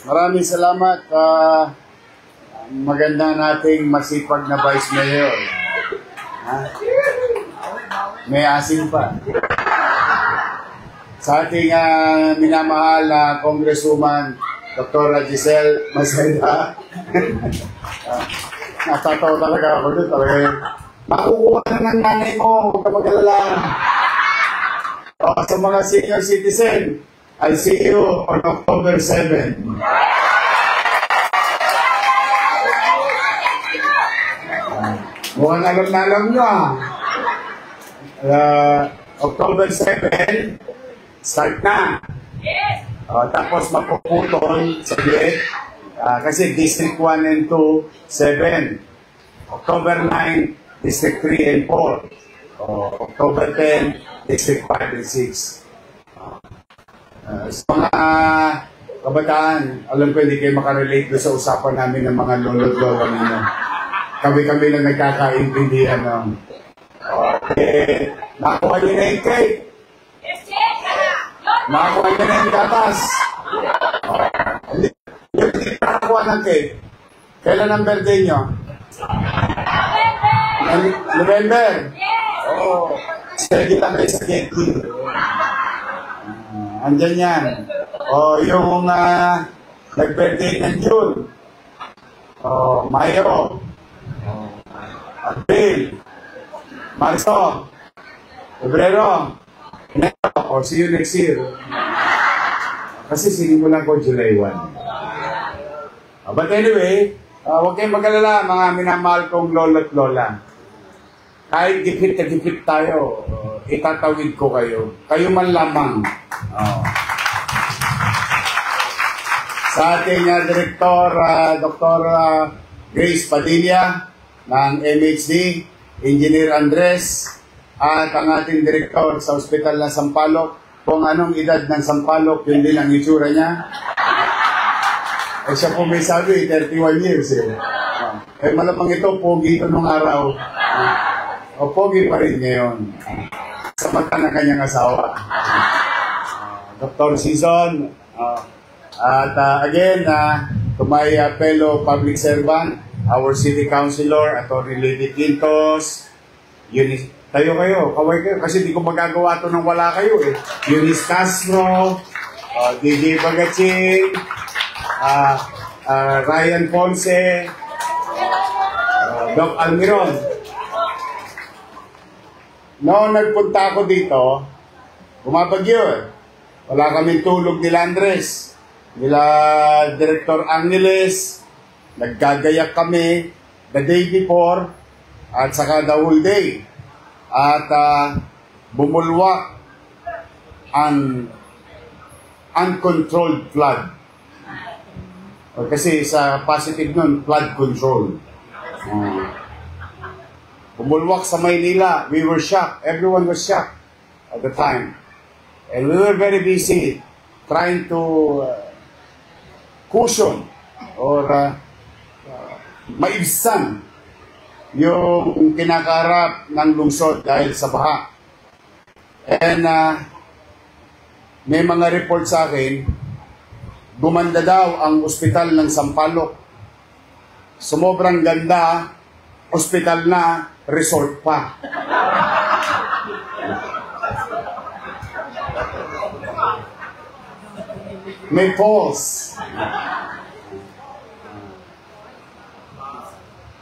Maraming salamat. Maganda nating masipag na Vice Mayor. Ha? May asin pa. Sa ating minamahal na Congresswoman Dr. Giselle Maceda. Natatawa talaga ako doon. Makukuha na ng nanay mo. Huwag ka mag-alala. Sa mga senior citizen, I'll see you on October 7. Mukhang alam nyo October 7, start na. Tapos mapuputol sa GIET, kasi District 1 and 2, 7. October 9, District 3 and 4. October 10, District 5 and 6. Sa mga kabataan, alam ko hindi kayo makarelate doon sa usapan namin ng mga lolo-lolo ninyo. Kami lang nagkakaintindihan ng nakakuha nyo na yung cake. Nakakuha nyo na yung gatas. Hindi nakakuha ng cake. Kailan ang birthday nyo? November? Oo. Sige lang kayo sa cake. Andyan yan. Yung nag-birthday ng June. Mayo. April, Marso, Febrero, Enero, see you next year. Kasi sinimulan ko July 1. But anyway, huwag kayong mag-alala, mga minamahal kong lolo at lola. Kahit gipit na gipit tayo, itatawid ko kayo. Kayo man lamang. Sa ating Director, Dr. Grace Padilla, ng MHD, Engineer Andres, at ang ating direktor sa ospital ng Sampaloc. Kung anong edad ng Sampaloc, yun din ang itsura niya. Siya po may sabi, 31 years malamang ito, pogi ito nung araw. Pogi pa rin ngayon. Sa mata ng kanyang asawa. Dr. Season, at again, to my fellow public servant, our City Councilor, Atty. Lady Quintos, kayo, kaway kayo, kasi di ko magagawa ito nang wala kayo Eunice Castro, DJ Bagachin, Ryan Ponce, Doc Almiron. Noong nagpunta ako dito, bumabagyo Wala kaming tulog nila Andres, nila Director Angeles, naggagayak kami the day before at saka the whole day. At bumulwak ang uncontrolled flood. Kasi sa positive nun, flood control. Bumulwak sa Maynila, we were shocked. Everyone was shocked at the time. And we were very busy trying to cushion or maibsan yung kinakarap ng lungsod dahil sa baha. And may mga report sa akin, gumanda daw ang ospital ng Sampaloc. Sumobrang ganda, ospital na, resort pa. May falls.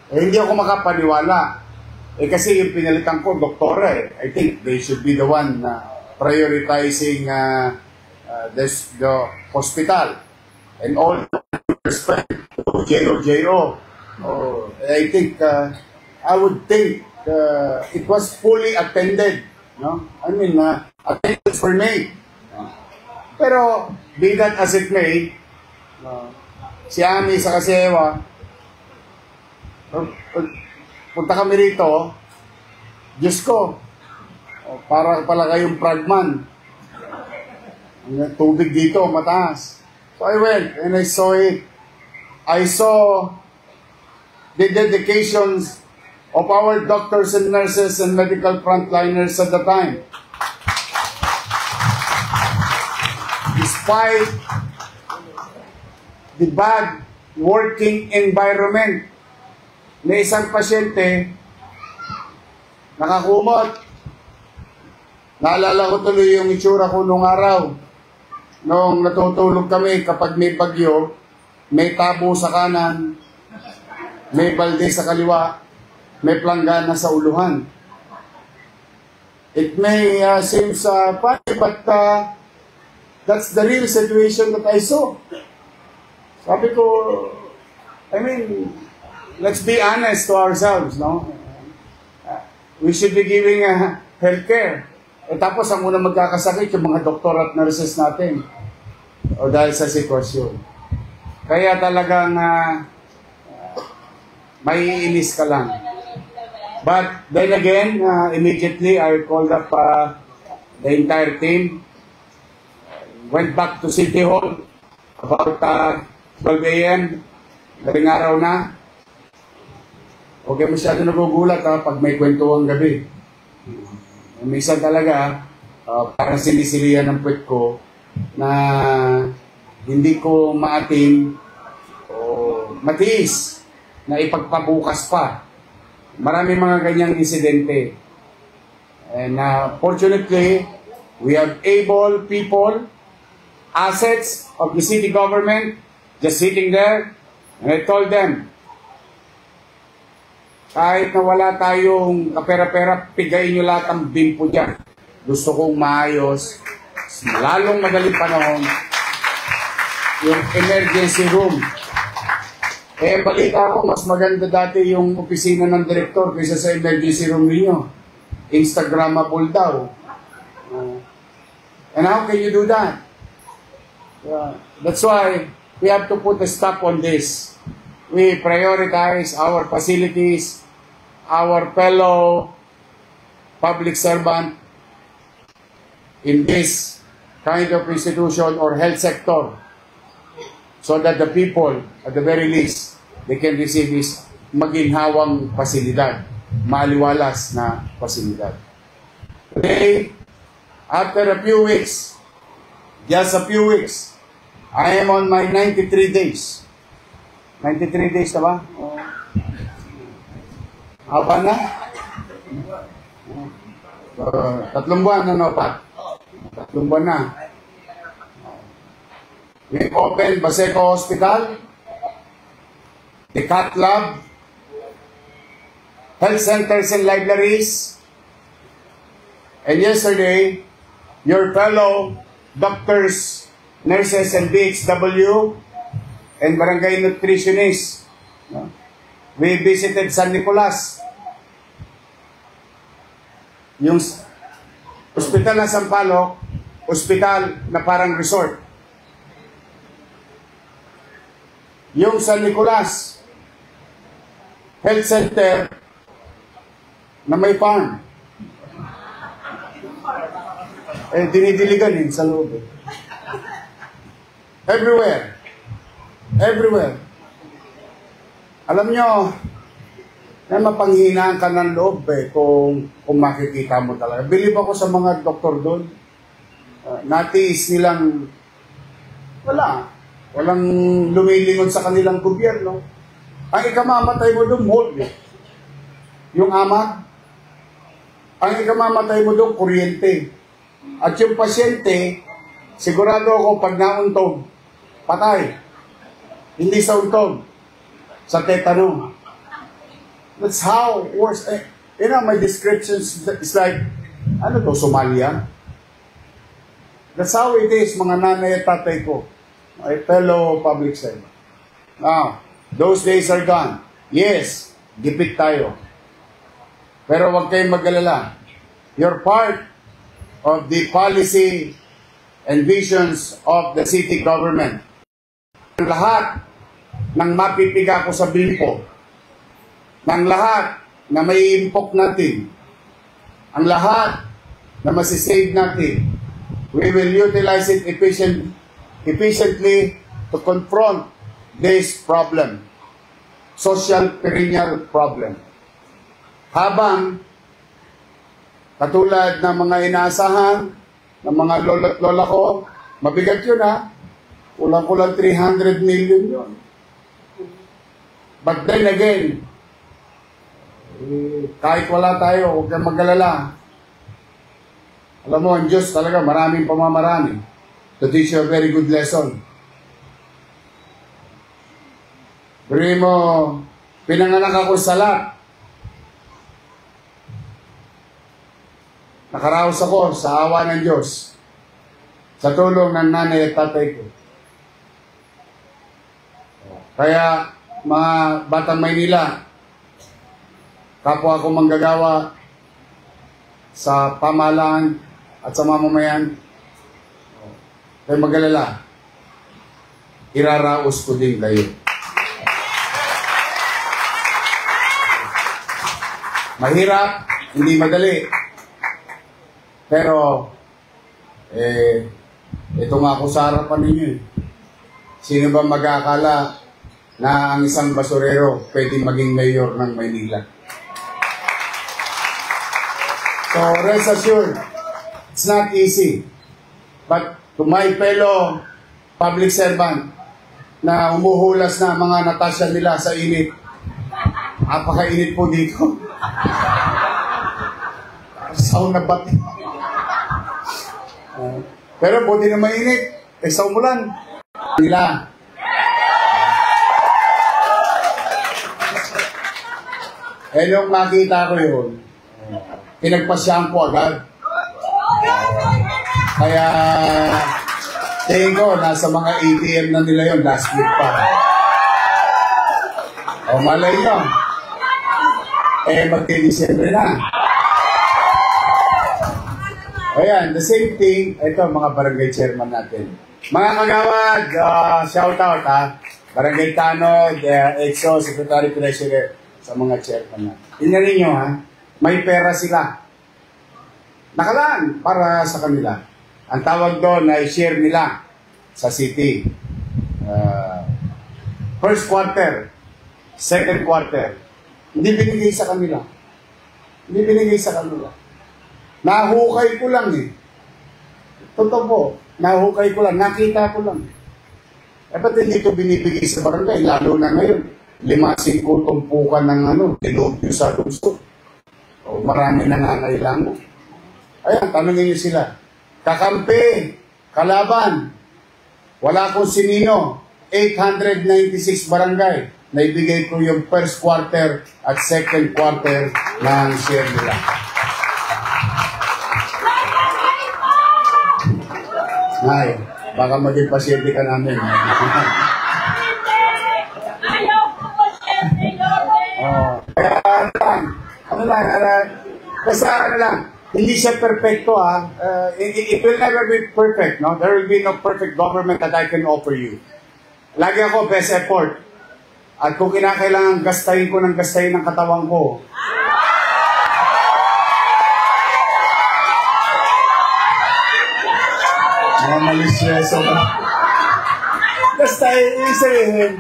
Hindi ako makapaniwala. Kasi yung pinalitan ko, doktora I think they should be the one prioritizing the hospital. And all respect to JO. I think, I would think it was fully attended. No? I mean, attendance were made. Pero, be that as it may, si Ami sa Kasewa, punta kami rito, Diyos ko, para pala kayong fragman. Tubig dito, mataas. So I went and I saw it. I saw the dedications of our doctors and nurses and medical frontliners at the time. the bad working environment. May isang pasyente, nakakumot. Naalala ko tuloy yung itsura ko nung araw. Nung natutulog kami, kapag may bagyo, may tabo sa kanan, may balde sa kaliwa, may planggana sa uluhan. It may seem funny, but that's the real situation that I saw. Sabi ko, I mean, let's be honest to ourselves, no? We should be giving health care. Tapos ang unang magkakasakit yung mga doktor at nurses natin. O dahil sa sitwasyon. Kaya talagang maiinis ka lang. But then again, immediately I called up the entire team. Went back to City Hall about 12 a.m. Galing araw na. Huwag kayo masyado nagugulat pag may kwentuhan gabi. Minsan talaga, parang sinisilihan ng puwet ko na hindi ko maatim o matiis na ipagpabukas pa. Maraming mga ganyang insidente. And fortunately, we have able people, assets of the city government, just sitting there. And I told them, kahit na wala tayong kapera-pera, pigayin nyo lahat ang bimpo dyan. Gusto kong maayos, lalong madaling panahon, yung emergency room. Balita ko, mas maganda dati yung opisina ng direktor kaysa sa emergency room niyo. Instagrammable daw. And how can you do that? That's why we have to put a stop on this. We prioritize our facilities, our fellow public servant in this kind of institution or health sector so that the people, at the very least, they can receive this maginhawang pasilidad, maliwalas na pasilidad. Today, after a few weeks, just a few weeks, I am on my 93 days. 93 days na ba? Haba na? 3 buwan na, Pat? 3 buwan na. We opened Baseco Hospital, the Cat Lab, health centers and libraries, and yesterday, your fellow doctors, nurses, and BHW, and barangay nutritionists, we visited San Nicolas. Yung ospital na Sampaloc, ospital na parang resort. Yung San Nicolas Health Center na may farm. Dinidiligan sa loob. Everywhere. Everywhere. Alam nyo, na mapanghinaan ka ng loob kung makikita mo talaga. Believe ako sa mga doktor doon. Natiis nilang walang lumilingon sa kanilang gobyerno. Ang ikamamatay mo doon, mold. Yung amag, ang ikamamatay mo doon, kuryente. At yung pasyente, sigurado ako pag nauntog, patay. Hindi sa untog, sa tetano. That's how worse. You know, my descriptions is like, Somalia? That's how it is, mga nanay at tatay ko, my fellow public servant. Now, those days are gone. Yes, gipit tayo. Pero huwag kayong mag-alala. You're part of the policy and visions of the city government. Lahat ng mapipiga ko sa bimpo, ng lahat na may impok natin, ang lahat na masisave natin, we will utilize it efficiently to confront this problem, social perennial problem. Habang katulad ng mga inaasahan ng mga lola ko, mabigat yun Kulang-kulang 300 million yun. But then again, kahit wala tayo, huwag kang mag-alala. Alam mo, ang Diyos talaga, maraming pamamarami to teach you a very good lesson. Pero mo, pinanganak ako sa lahat. Nakaraos ako sa awa ng Diyos, sa tulong ng nanay at tatay ko. Kaya, mga batang Maynila, kapwa ko manggagawa sa pamahalaan at sa mamamayan, kaya mag-alala, iraraos ko din kayo. Mahirap, hindi madali. Pero, ito nga ako sa harapan ninyo. Sino ba mag-aakala na ang isang basurero pwede maging mayor ng Maynila? So, rest assured, it's not easy. But to my fellow public servant na umuhulas na mga natasya nila sa init, napakainit po dito. Sauna bati. Pero buti na mainit, sa umulan. Nila. Nung makita ko yun, pinagpasyahan ko agad. Kaya, tingin ko, nasa mga ATM na nila yun, last week pa. O malay nyo. Magti-December na. Ayan, the same thing, ito mga barangay chairman natin. Mga kagawad, shout out ha. Barangay Tanod, EXO, Secretary Treasurer, sa mga chairman natin. Tingnan ninyo ha, may pera sila. Nakalaan para sa kanila. Ang tawag doon ay share nila sa city. First quarter, second quarter, hindi binigay sa kanila. Hindi binigay sa kanila. Nahukay ko lang eh. Totoo po, nahukay ko lang, nakita ko lang. Ba't hindi ito binibigay sa barangay, lalo na ngayon. 5-5 tumpukan ng dilubyo sa gusto. O marami nangangailangan. Ayan, tanongin niyo sila. Kakampi, kalaban, wala kong sinino, 896 barangay, naibigay ko yung first quarter at second quarter ng share nila. Ay, baka maging pasyente ka namin. Basta lang, hindi siya perfecto ha. It will never be perfect, no? There will be no perfect government that I can offer you. Lagi ako best effort. At kung kinakailangan gastahin ko ng gastahin ng katawan ko, mga malisyoso ka. Gastahin, ibig sabihin,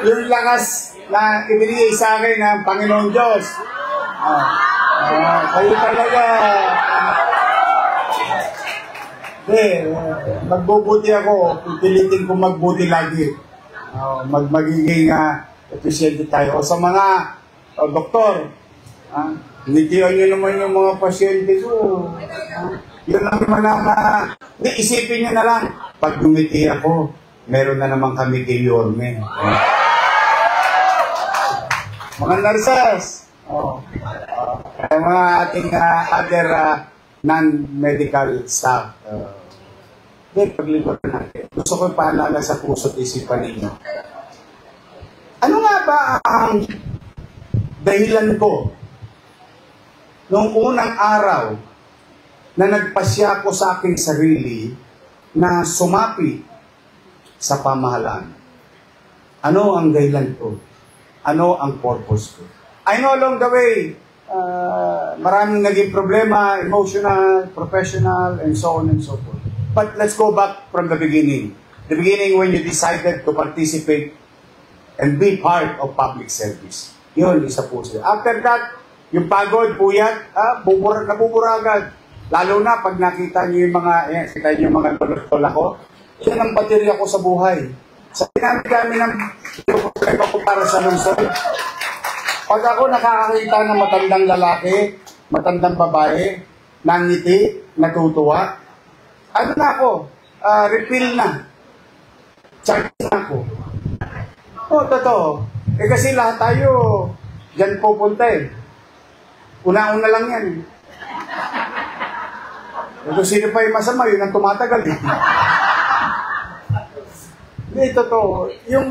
yung lakas na ibinigay sa akin ng Panginoon Diyos. Kayo talaga. Magbubuti ako. Pipilitin ko magbuti lagi. Magiging efficiente tayo. O sa mga doktor, nitiyan nyo naman yung mga pasyente ko. Yun lang naman isipin nyo na lang. Pag dumiti ako, meron na naman kami kay Yorme. Mga nurses, mga ating other non-medical staff. Paglingkod natin. Gusto ko paalala sa puso't isipan ninyo. Ano nga ba ang dahilan ko noong unang araw na nagpasya ko sa aking sarili na sumapi sa pamahalaan? Ano ang dahilan ko? Ano ang purpose ko? I know along the way, maraming naging problema, emotional, professional, and so on and so forth. But let's go back from the beginning. The beginning when you decided to participate and be part of public service. Yun, isa po siya. After that, yung pagod, puyat, nabubura agad. Lalo na pag nakita nyo yung mga, kita nyo yung mga tulot-tol ako, Yan ang baterya ko sa buhay. Sa pinami-dami ng problema ko para sa lungsod. Pag ako nakakakita ng matandang lalaki, matandang babae, nangiti, natutuwa, ano na ako? Refill na. Charge na ako. Totoo. Kasi lahat tayo dyan pupunta eh. Una-una lang yan. Ito sino pa yung masama, yun ang tumatagal eh. Hindi, totoo. Yung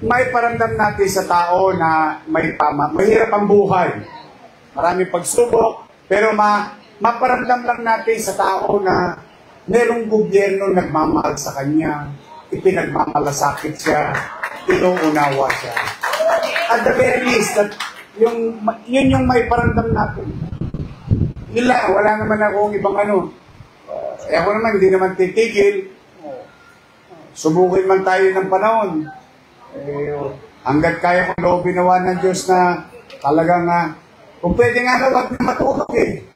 may paramdam natin sa tao na may tama, mahirap ang buhay. Maraming pagsubok, pero maparamdam lang natin sa tao na merong gobyerno nagmamahal sa kanya, ipinagmamalasakit siya, inuunawa siya. At the very least, yun yung may paramdam natin. Wala naman akong ibang ano. Ako naman, hindi naman titigil. Subukin man tayo ng panahon. Hanggat kaya kong loobin nawa ng Diyos na talagang kung pwede nga wag na matulog eh.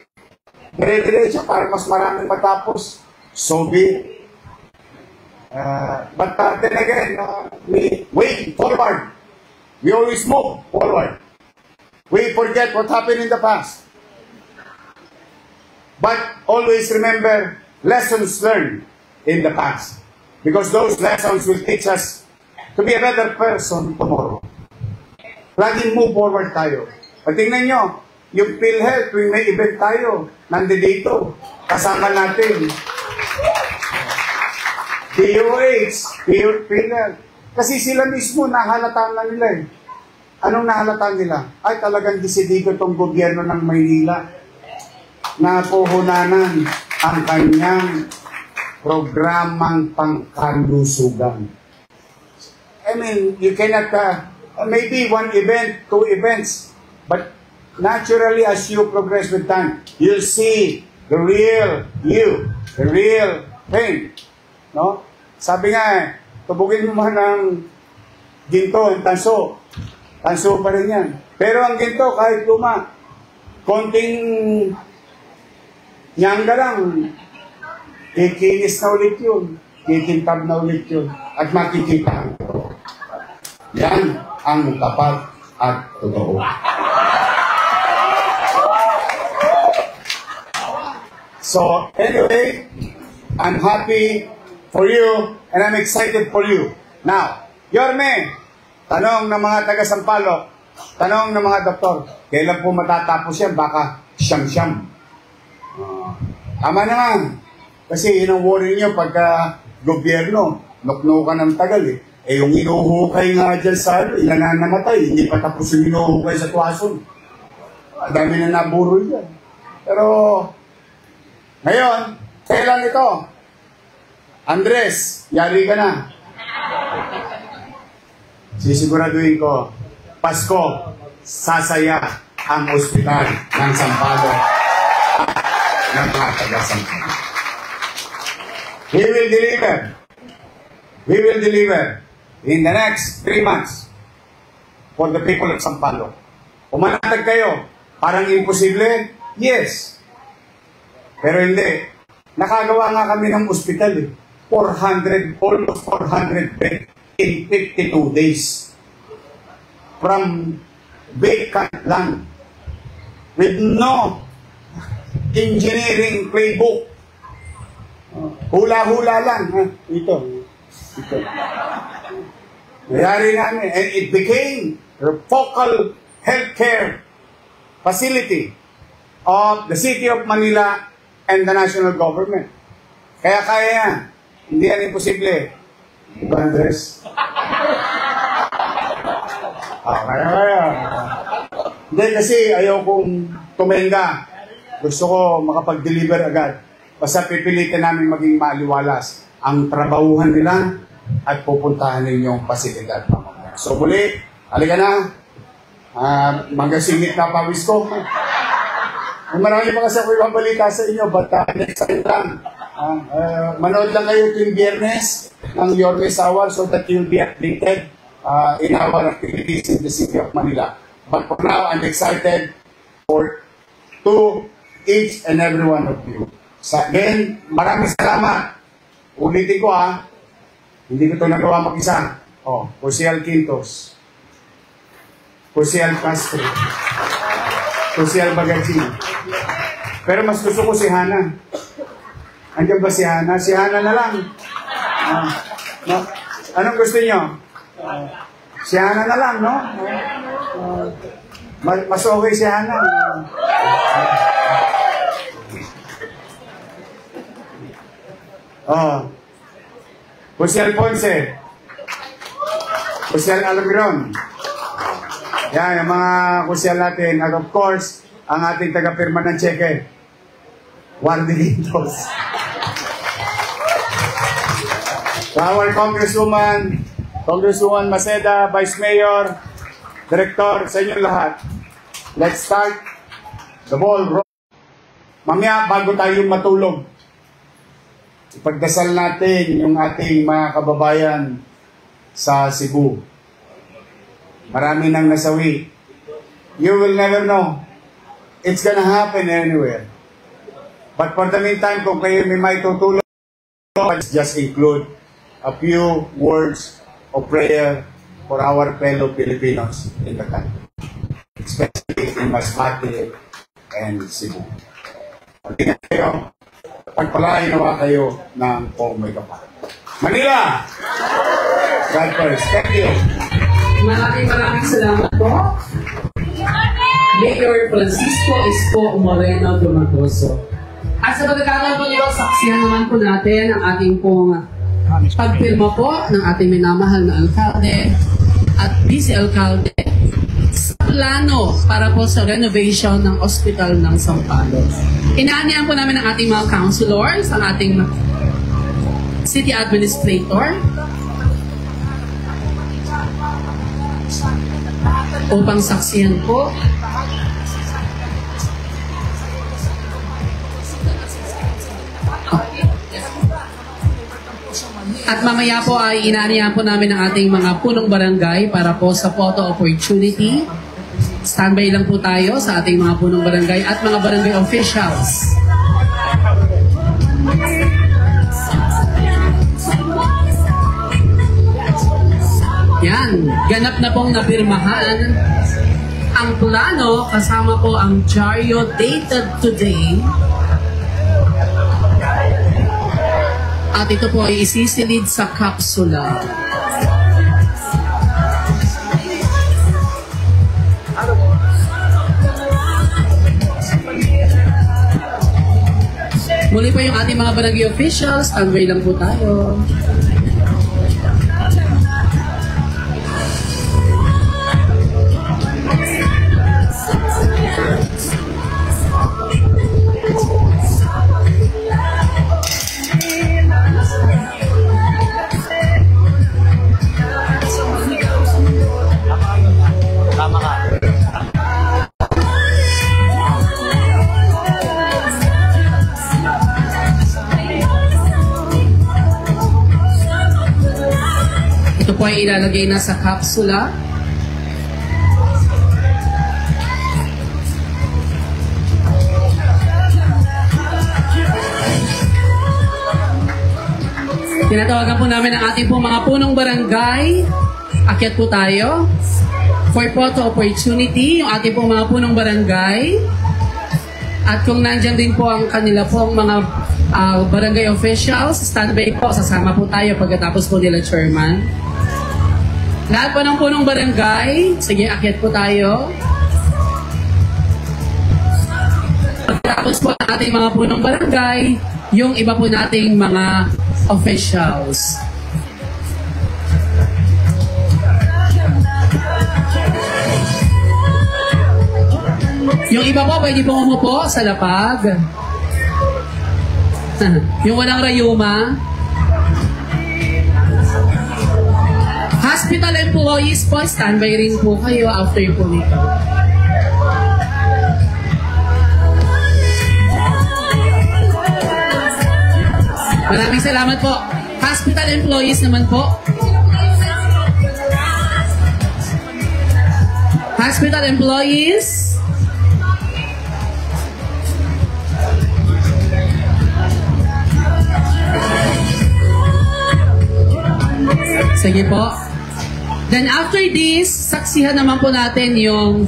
Dire-diretso para mas maraming matapos. So be it. But then again, we wait forward. We always move forward. We forget what happened in the past. But always remember lessons learned in the past. Because those lessons will teach us to be a better person tomorrow. Laging move forward tayo. At tingnan nyo, yung PhilHealth, yung may event tayo, nandito, kasama natin. DOH, PhilHealth. Kasi sila mismo, nahalata na nila eh. Anong nahalata nila? Ay, talagang desidido tong gobyerno ng Maynila na puhunanan ang kanyang programang pangkalusugan. I mean, you cannot, maybe one event, two events, but naturally as you progress with time, you'll see the real you, the real thing. No? Sabi nga, tubugin mo man ng ginto, ang tanso. Tanso pa rin yan. Pero ang ginto, kahit luma, konting nyangga lang, kikinis na ulit yun. Kikintab na ulit yun. At makikita. Yan ang tapat at totoo. So, anyway, I'm happy for you and I'm excited for you. Now, Yorme, tanong ng mga taga-Sampaloc, tanong ng mga doktor, kailan po matatapos yan? Baka siyam-siyam. Tama naman. Kasi yun ang worry nyo pagka gobyerno, nuknukan ng tagal eh. Eh yung inuhukay nga dyan sa ilan na namatay, hindi pa tapos yung inuhukay sa Tuason. Dami na naburo dyan. Pero, ngayon, kailan ito? Andres, yari ka na. Sisiguraduhin ko, Pasko, sasaya ang ospital ng Sampaloc ng mga taga-Sampaloc. We will deliver. We will deliver in the next 3 months for the people of Sampaloc. Umanatag kayo, parang imposible? Yes. Pero hindi. Nakagawa nga kami ng ospital eh. 400, almost 400 bed in 52 days. From vacant land. With no engineering playbook. Hula-hula lang. Ha? Ito. Mayari namin. And it became a focal healthcare facility of the city of Manila and the national government. Kaya yan. Hindi yan imposible. Diba, Andres? Kaya. Hindi kasi ayaw kong tumenga. Gusto ko makapag-deliver agad. Basta pipilitin namin maging maliwalas ang trabahuhan nila at pupuntahan ninyong pasilidad. So muli, halika na. Magasingit na pawis ko. Marami pa kasi ako ibabalita sa inyo, but next time lang. Manood lang kayo tuwing Biyernes ng Yorme's Hour so that you'll be updated in our activities in the city of Manila. But for now, I'm excited to each and every one of you. So again, maraming salamat. Ulitin ko Hindi ko ito nagawa mag-isa. Oh, Jose Quintos. Jose Castro. Jose Bagachin. Pero mas gusto ko si Hana. Andiyan ba si Hana? Si Hana na lang. Anong gusto niyo? Si Hana na lang, no? Mas okay si Hana. Jose Ponce. Jose Alagron. Yan, yung mga kusyal natin. At of course, ang ating taga-pirma ng cheque. Wardy Quintos. Our Congresswoman Maceda, Vice Mayor, Director, sa inyo lahat. Let's start the ball rolling. Mamaya, bago tayo matulog, ipagdasal natin yung ating mga kababayan sa Cebu. Marami nang nasawi. You will never know. It's gonna happen anywhere. But for the meantime, kung kayo may tutulong, let's just include a few words of prayer for our fellow Filipinos in the country, especially in Masbate and Cebu. Pagtingin kayo, pagpalain nawa kayo ng may kapal. Manila! God first. Thank you. Maraming salamat po. Mayor Francisco Espo Moreno Dumagoso. At sa pagkakataon po nito, saksihan naman po natin ang ating pong pagpirma po ng ating minamahal na alkalde at vice-alkalde sa plano para po sa renovation ng ospital ng Sampalos. Inaanihan po namin ang ating mga councilors, ang ating city administrator, upang saksihan po at mamaya po ay inaanihan po namin ang ating mga punong barangay para po sa photo opportunity. Standby lang po tayo sa ating mga punong barangay at mga barangay officials. Yan, ganap na pong napirmahan ang plano kasama po ang dyaryo dated today. At ito po ay isisilid sa kapsula. Muli po yung ating mga barangay officials, standby lang po tayo. Ito po ay ilalagay na sa kapsula. Tinatawagan po namin ang ating po mga punong barangay. Akyat po tayo. For photo opportunity, yung ating po mga punong barangay. At kung nandyan din po ang kanila po mga barangay officials, standby po, sasama po tayo pagkatapos po nila chairman. Lahat po ng punong barangay, sige, akyat po tayo. Pagkatapos po ang ating mga punong barangay, yung iba po nating mga officials. Yung iba po, pwede po umupo sa lapag. Yung walang rayuma. Hospital employees po, standby rin po kayo after po nito. Maraming salamat po. Hospital employees naman po. Hospital employees. Sige po. Then after this, saksihan naman po natin yung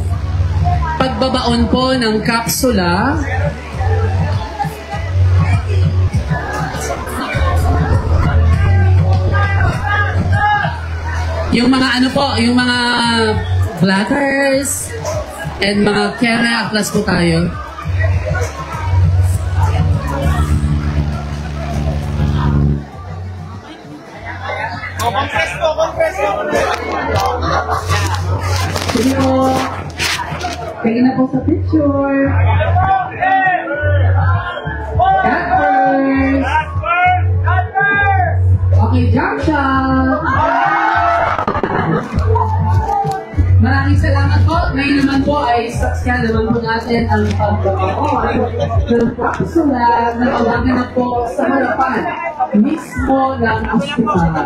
pagbabaon po ng kapsula. Yung mga ano po, yung mga blackers and mga kere, atlas po tayo. Compress po. Sige po. Tingin na po sa picture. Cut first. Okay, jump shot. Maraming salamat po. Ngayon naman po ay saksihan naman po natin ang pagbabaon ng kapsula na pawaganap po sa harapan mismo ng ospital.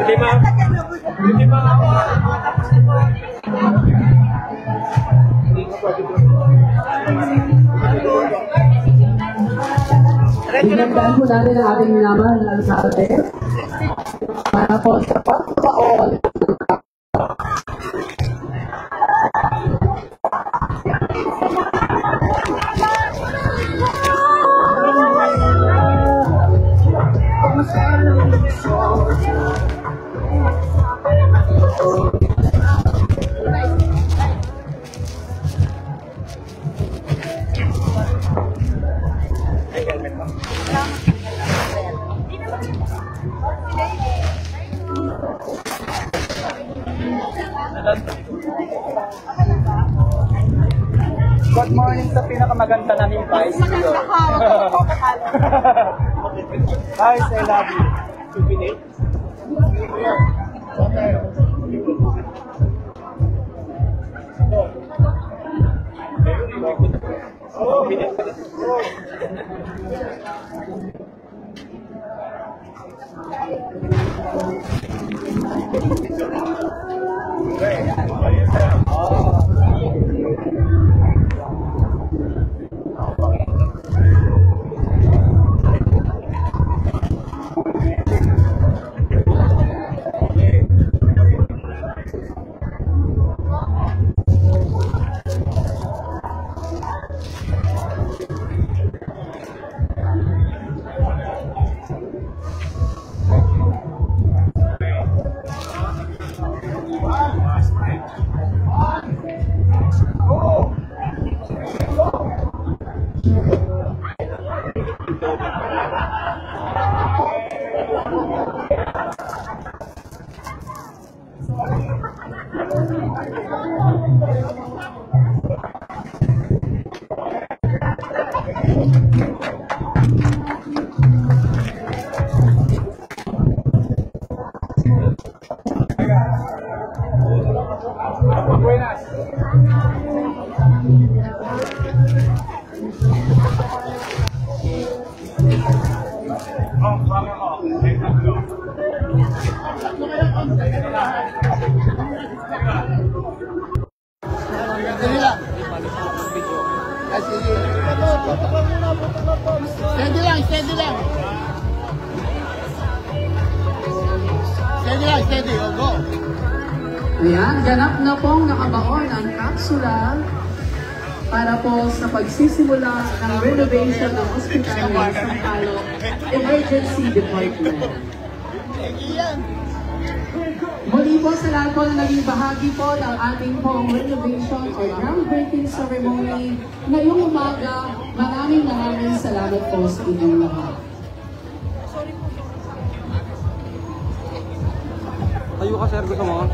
Sige po. Pinagdaan po natin ang ating minamahal na alkalde para po sa pagbabaon. Good morning sa pinakamaganda na hintay. Guys, I love you. Steady lang. Steady. Oh, go. Ayan, ganap na pong nakabaon ang kapsula para po sa pagsisimula ng renovation ng ospital ng Sampaloc Emergency Department. Muli po sa lahat po na naging bahagi po ng ating pong renovation or groundbreaking ceremony ngayong umaga, maraming salamat po sa inyong lahat. Tayo ka, sir. Gusto mo?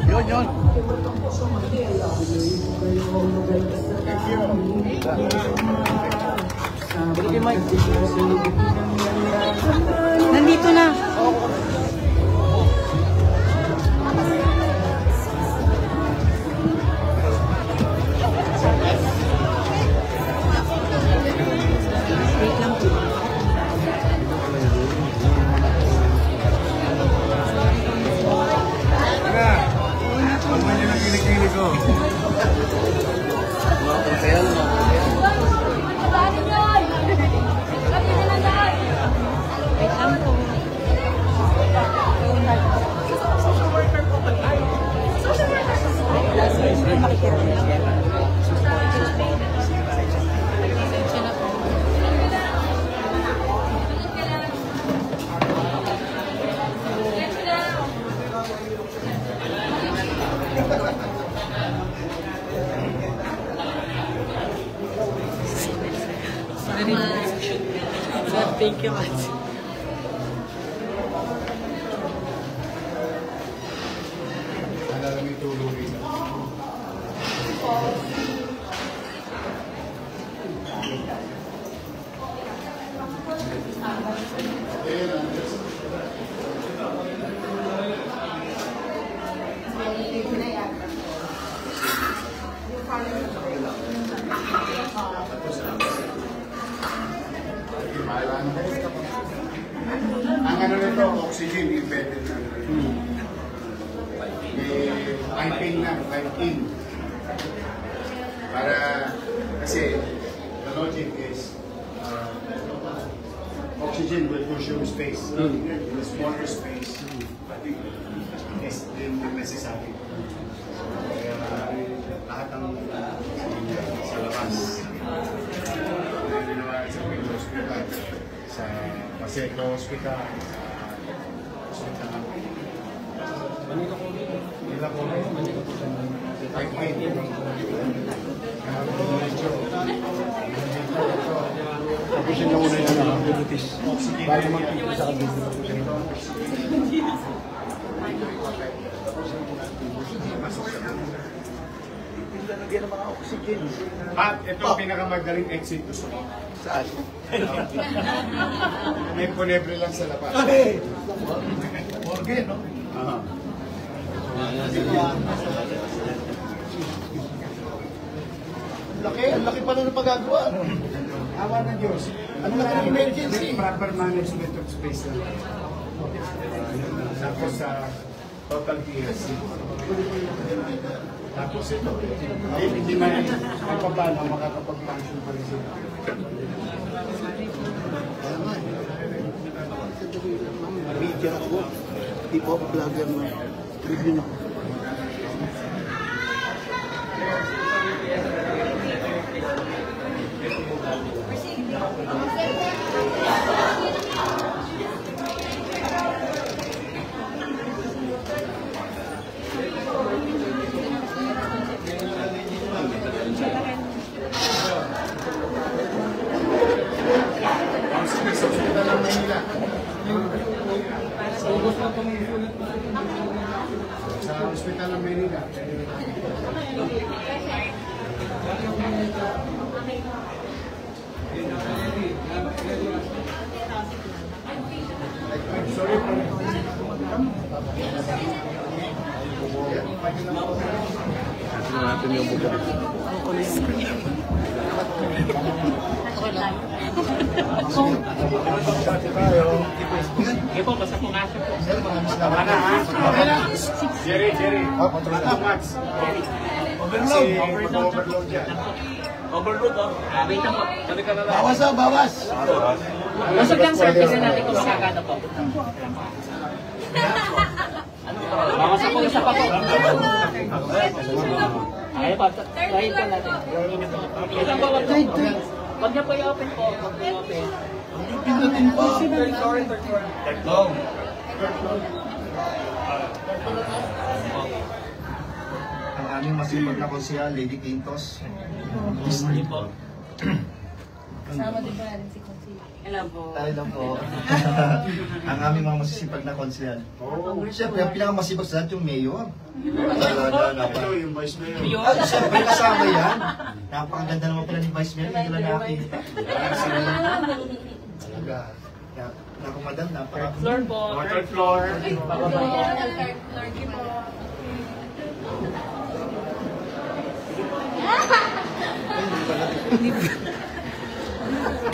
Yun. Balik yung mic. Nandito na. Thank you. Alala mo yung tulog rin. Ang ano nito, oxygen embedded na. Piping na, piping. Para, kasi, the logic is, oxygen will consume space. In a smaller space, is necessary. Kaya, lahat ng sa labas. Ginawa sa Pilo Hospital, sa Paseco Hospital, sa Hospital Manila ko tapos yun yung una yung nakabilitis bago magpipil sa kabilitis Nalagyan ng mga oxygen. at ito ang pinakamagaling exit gusto ko. Saan? May punebre lang sa labas. Organ, no? Ang laki pa ng pagagawa. Awa ng Diyos. Ano na ang emergency? Proper management of space lang. Tapos sa total PSC. Tapos ito. Hindi na paano makakapag-function pa rin sila. Media ako. Di po ako vlogger na. Bigyan ako. Sa Hospital ng Manila. Sa Hospital ng Manila. Sorry po. Natin yung buka. Sige po, basta po nga siya po. Okay na. Jerry. Mats. Overload yan. Overload, oh. Wait lang po. Sabi ka na lang. Bawas ah, bawas! Lusog lang, sir. Tignan natin kung makakano po. Bawas ako, isa pa po. Ayaw pa. Try po natin. Ito po, wag po. Wag niya po i-open po. Wag niya i-open. Pindutin pa! Third floor. Ang aming masipag na konsehal, Lady Quintos. Hindi po. Sama din ba rin si Consi? Alam po. Tayo lang po. Ang aming mga masisipag na konsehal. Siyempre, ang pinakamasipag sa lahat yung mayor. Ito yung vice mayor. At siyempre, kasama yan. Napakaganda naman pala ni Vice Mayor. Hindi lang nakakita. Talaga. Naku, madam, Third floor po. Third floor. Pababa po. Third floor din po.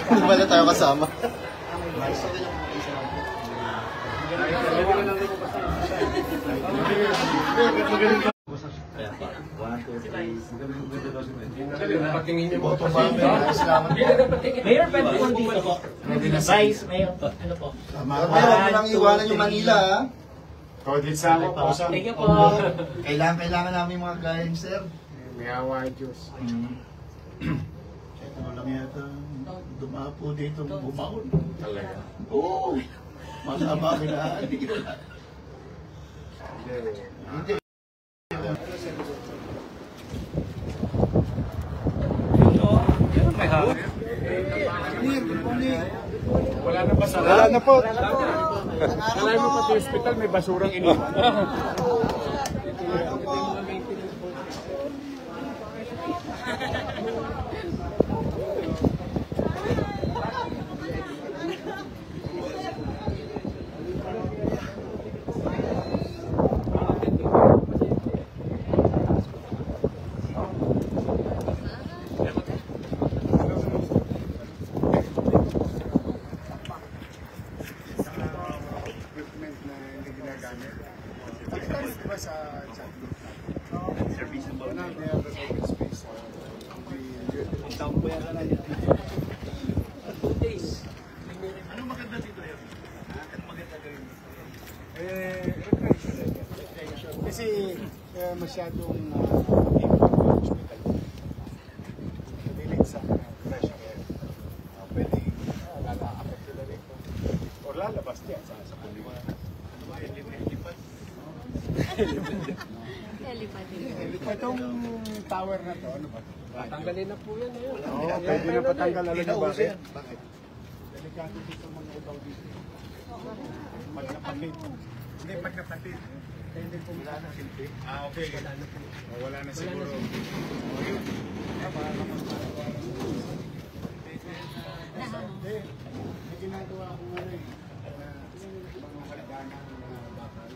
Hindi pala tayo kasama. Mayor, pwede po dito po. Vice, Mayor. Ano po? Huwag mo nang iwanan yung Manila, ha? Kodit sa ako po. Thank you po. Kailangan namin mga galing, sir. May awa ay Diyos. Ano lang yata, dumapo dito, bumaon. Talaga. Oo! Masama kina, hindi kita. Hindi. Wala na basura. Wala na po. Alam mo pati hospital may basurang iniwan. Equipment na hindi ginagamit. Pagkakaroon diba sa chat group natin? Serviceable na. They have an open space. Ang taong po yan na yun. 2 days. Ano maganda dito yun? Ano maganda gawin? Recreation. Kasi masyadong hospital. Madilig sa fresh air. Pwede lalakapit sila rito. O lalabas diyan sa puliwan. Ano ba yung lipad? Itong tower na to, ano ba? Tanggalin na po yan ngayon. Oo, pwede na patanggal. Alam niyo bakit? Delikado dito mga utaw dito. Pag napatid. Hindi, pag napatid. Kaya hindi po wala na silpi. Okay. Wala na siguro. Para naman hindi, may ginagawa akong ano eh. Mga halaganang bakal.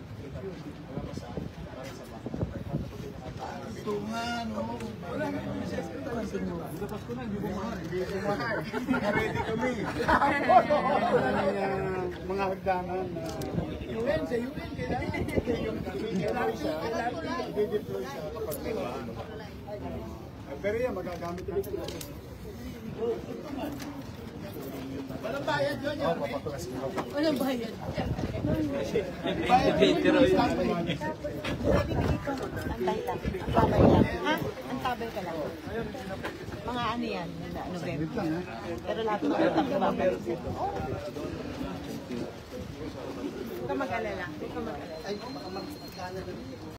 Wala pa sa para sa bakal. Ito nga, no? Wala na kami siya. Dapat ko na, hindi bumahar. Hindi bumahar. Ready kami. Mga hagdanan na UN, sa UN, kailangan siya, i-deploy siya kapag kailangan. Pero yan, magagamit ulit sila. Walang bayad yun yun. Walang bayad. Antay lang. Antabay lang. Ha? Antabay ka lang. Mga ano yan? November. Pero lahat ng utang ibabalik. Huwag ka mag-alala. Huwag ka mag-alala.